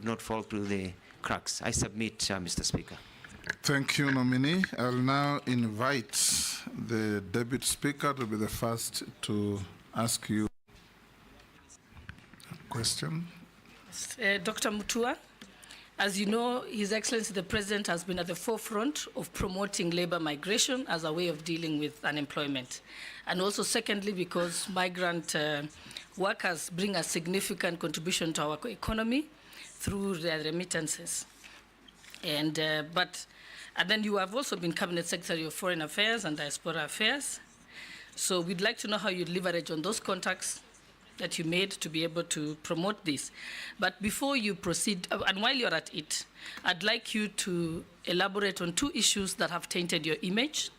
would not fall through the cracks. I submit, Mr. Speaker. Thank you, nominee. I'll now invite the Deputy Speaker to be the first to ask you a question. Dr. Mutua, as you know, His Excellency the President has been at the forefront of promoting labor migration as a way of dealing with unemployment. And also secondly, because migrant workers bring a significant contribution to our economy through their remittances. And then you have also been Cabinet Secretary of Foreign Affairs and Diaspora Affairs. So we'd like to know how you leverage on those contacts that you made to be able to promote this. But before you proceed, and while you're at it, I'd like you to elaborate on two issues that have tainted your image.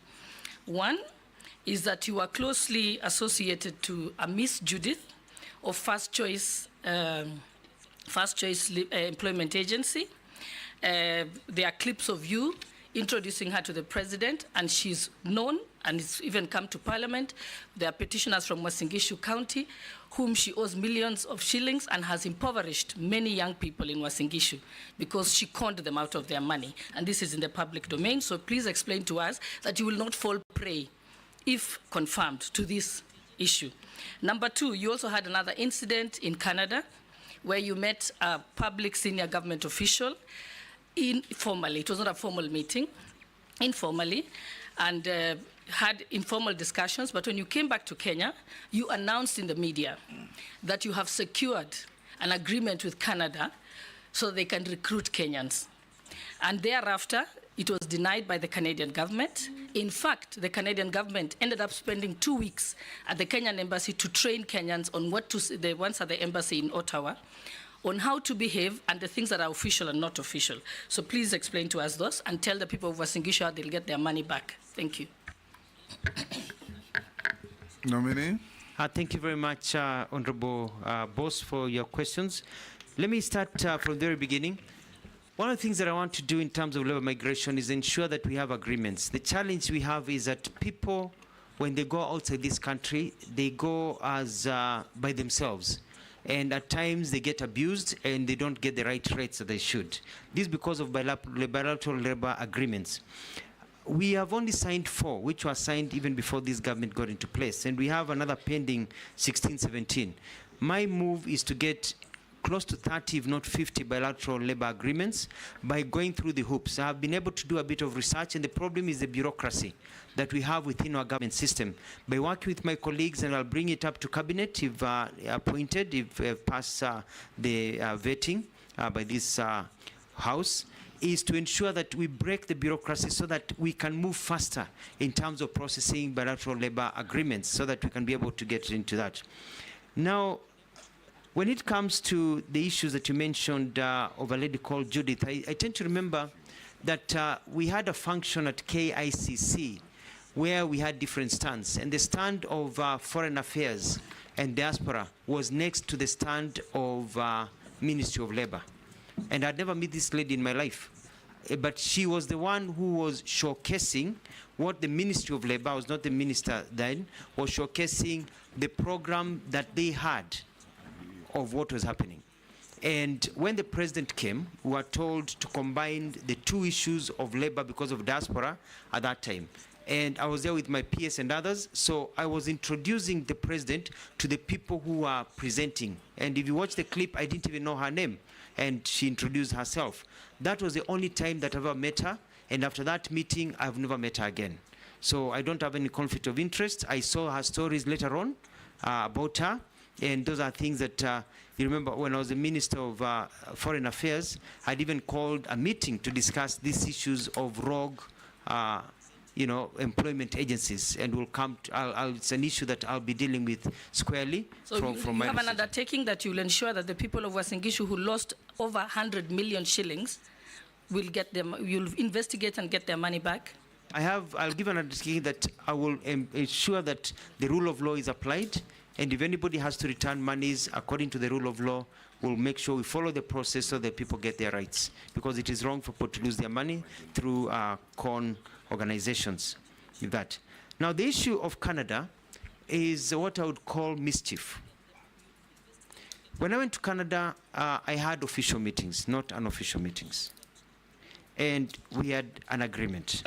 One is that you are closely associated to a Miss Judith of First Choice Employment Agency. There are clips of you introducing her to the president, and she's known, and it's even come to parliament. There are petitioners from Uasin Gishu County, whom she owes millions of shillings and has impoverished many young people in Uasin Gishu because she conned them out of their money. And this is in the public domain, so please explain to us that you will not fall prey, if confirmed, to this issue. Number two, you also had another incident in Canada where you met a public senior government official informally. It was not a formal meeting, informally, and had informal discussions. But when you came back to Kenya, you announced in the media that you have secured an agreement with Canada so they can recruit Kenyans. And thereafter, it was denied by the Canadian government. In fact, the Canadian government ended up spending 2 weeks at the Kenyan embassy to train Kenyans on what to say, the ones at the embassy in Ottawa, on how to behave and the things that are official and not official. So please explain to us those and tell the people of Uasin Gishu how they'll get their money back. Thank you. Nominee. Thank you very much, Honorable Boss, for your questions. Let me start from the very beginning. One of the things that I want to do in terms of labor migration is ensure that we have agreements. The challenge we have is that people, when they go outside this country, they go as by themselves. And at times they get abused and they don't get the right rates that they should. This is because of bilateral labor agreements. We have only signed 4, which were signed even before this government got into place. And we have another pending 16, 17. My move is to get close to 30, if not 50 bilateral labor agreements by going through the hoops. I have been able to do a bit of research, and the problem is the bureaucracy that we have within our government system. By working with my colleagues, and I'll bring it up to cabinet if appointed, if pass the vetting by this house, is to ensure that we break the bureaucracy so that we can move faster in terms of processing bilateral labor agreements so that we can be able to get into that. Now, when it comes to the issues that you mentioned of a lady called Judith, I tend to remember that we had a function at KICC where we had different stands, and the stand of Foreign Affairs and Diaspora was next to the stand of Ministry of Labor. And I'd never met this lady in my life. But she was the one who was showcasing what the Ministry of Labor, I was not the minister then, was showcasing the program that they had of what was happening. And when the president came, we were told to combine the two issues of labor because of diaspora at that time. And I was there with my PS and others, so I was introducing the president to the people who were presenting. And if you watch the clip, I didn't even know her name, and she introduced herself. That was the only time that I ever met her, and after that meeting, I've never met her again. So I don't have any conflict of interest. I saw her stories later on about her, and those are things that, you remember when I was the Minister of Foreign Affairs, I'd even called a meeting to discuss these issues of rogue, employment agencies, and we'll come to, it's an issue that I'll be dealing with squarely. So you my have an undertaking that you'll ensure that the people of Uasin Gishu who lost over 100 million shillings will get them, you'll investigate and get their money back? I'll give an undertaking that I will ensure that the rule of law is applied, and if anybody has to return monies according to the rule of law, we'll make sure we follow the process so that people get their rights, because it is wrong for people to lose their money through con organizations. With that. Now, the issue of Canada is what I would call mischief. When I went to Canada, I had official meetings, not unofficial meetings. And we had an agreement.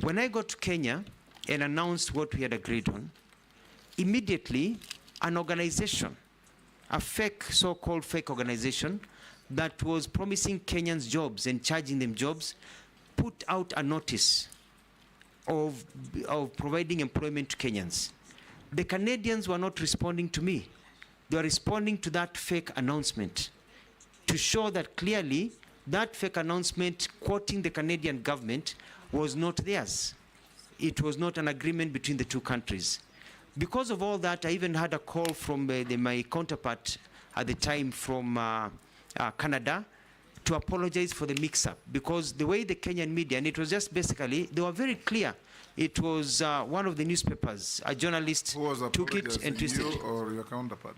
When I got to Kenya and announced what we had agreed on, immediately an organization, a fake, so-called fake organization that was promising Kenyans jobs and charging them jobs, put out a notice of providing employment to Kenyans. The Canadians were not responding to me. They were responding to that fake announcement to show that clearly that fake announcement quoting the Canadian government was not theirs. It was not an agreement between the two countries. Because of all that, I even had a call from my counterpart at the time from Canada to apologize for the mix-up, because the way the Kenyan media, and it was just basically, they were very clear. It was one of the newspapers, a journalist took it and twisted it. You or your counterpart?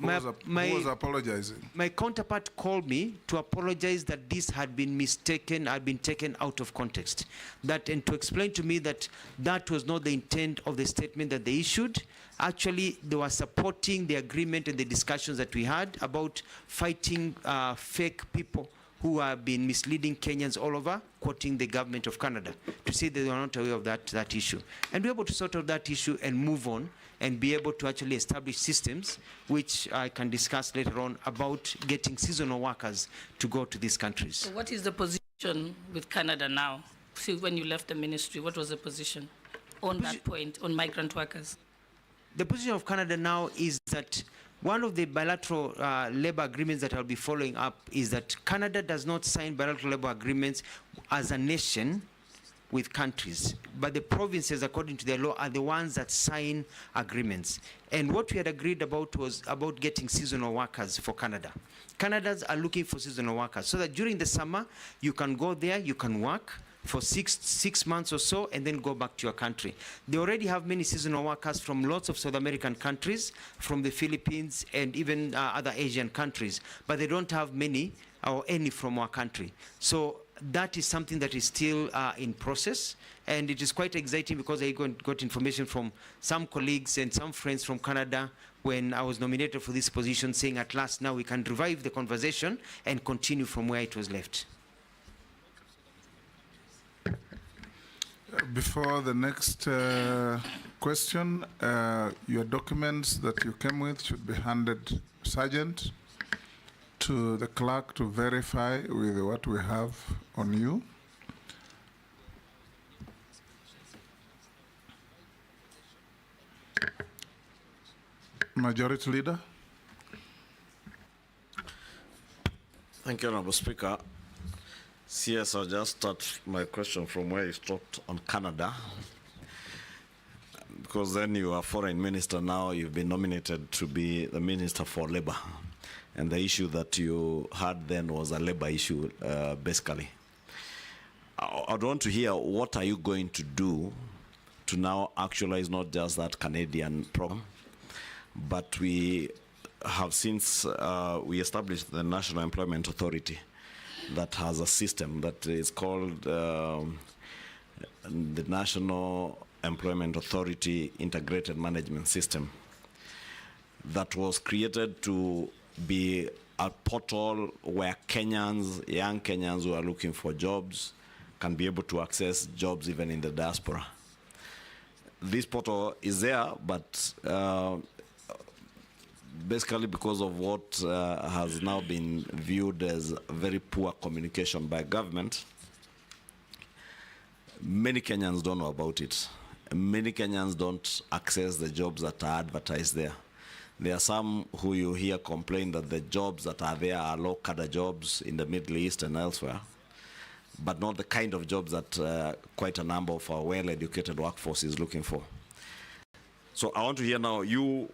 Who was apologizing? My counterpart called me to apologize that this had been mistaken, had been taken out of context. And to explain to me that that was not the intent of the statement that they issued. Actually, they were supporting the agreement and the discussions that we had about fighting fake people who have been misleading Kenyans all over, quoting the government of Canada, to say they were not aware of that issue. And be able to sort out that issue and move on and be able to actually establish systems, which I can discuss later on, about getting seasonal workers to go to these countries. So what is the position with Canada now? See, when you left the ministry, what was the position on that point, on migrant workers? The position of Canada now is that one of the bilateral labor agreements that I'll be following up is that Canada does not sign bilateral labor agreements as a nation with countries, but the provinces, according to their law, are the ones that sign agreements. And what we had agreed about was about getting seasonal workers for Canada. Canadians are looking for seasonal workers so that during the summer, you can go there, you can work for six months or so, and then go back to your country. They already have many seasonal workers from lots of South American countries, from the Philippines, and even other Asian countries, but they don't have many or any from our country. So that is something that is still in process, and it is quite exciting because I got information from some colleagues and some friends from Canada when I was nominated for this position, saying at last now we can revive the conversation and continue from where it was left. Before the next question, your documents that you came with should be handed, Sergeant, to the clerk to verify with what we have on you. Majority Leader. Thank you, Honorable Speaker. CS, I'll just start my question from where you stopped on Canada, because then you are foreign minister now. You've been nominated to be the Minister for Labor, and the issue that you had then was a labor issue, basically. I'd want to hear what are you going to do to now actualize not just that Canadian program, but we have since we established the National Employment Authority that has a system that is called the National Employment Authority Integrated Management System, that was created to be a portal where Kenyans, young Kenyans who are looking for jobs, can be able to access jobs even in the diaspora. This portal is there, but basically because of what has now been viewed as very poor communication by government, many Kenyans don't know about it. Many Kenyans don't access the jobs that are advertised there. There are some who you hear complain that the jobs that are there are low-cadre jobs in the Middle East and elsewhere, but not the kind of jobs that quite a number of our well-educated workforce is looking for. So I want to hear now, you,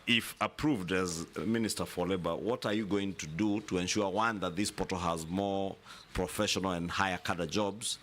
if approved as Minister for Labor, what are you going to do to ensure, one, that this portal has more professional and higher cadre jobs,